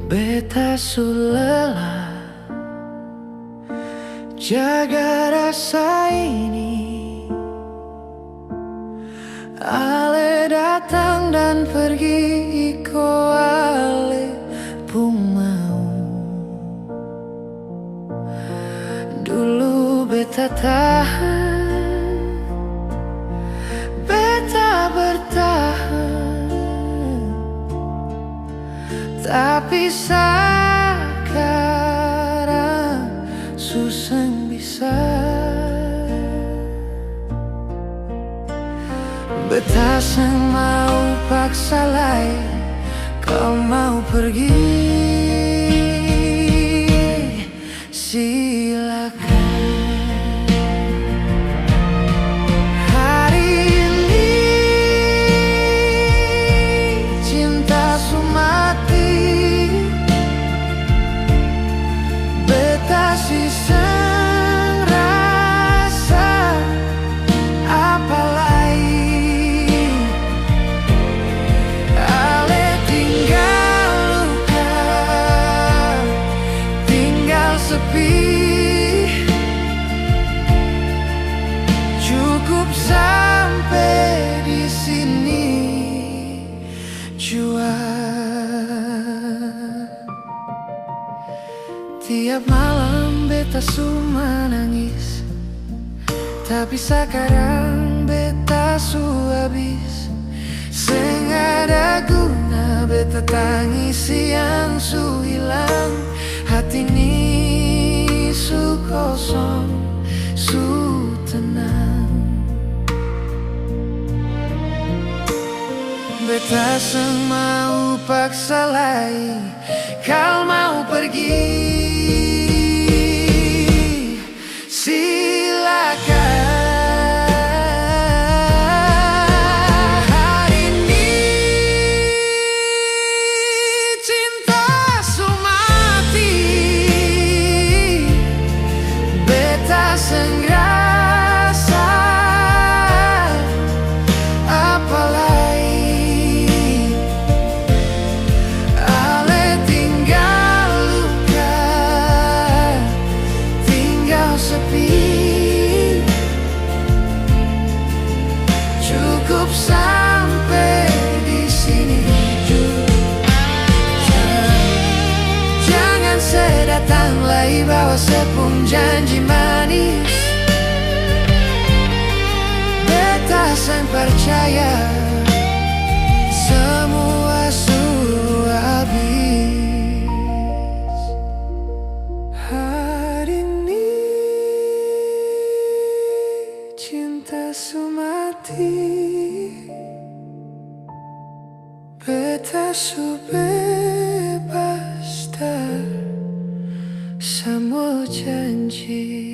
Beta sulela jaga rasa ini. Ale datang dan pergi, iko ale pun mau. Dulu beta tahan, beta bertahan, tapi sekarang susah bisa. Beta sang mau paksa lain, kau mau pergi, silakan. Hari ini cinta sumati, beta sisang rasa apa lain. Ale tinggal luka, tinggal sepi. Cukup sampai di sini jua. Tiap malam beta cuma nangis, tapi sekarang beta su habis. Seng ada guna beta tangisi yang su hilang. Hati ini su kosong, su tenang. Beta seng mau paksa lagi, kau mau pergi, silakan. Hari ini cinta sumati, beta seng rasa apa lain. Ale tinggal luka, tinggal sepi. Cukup sampai di sini. Jangan sedatang lagi bawa sepung janji manis. Beta sang percaya semua su habis. Hari ini cinta sumati, beta su bebas dar semua janji.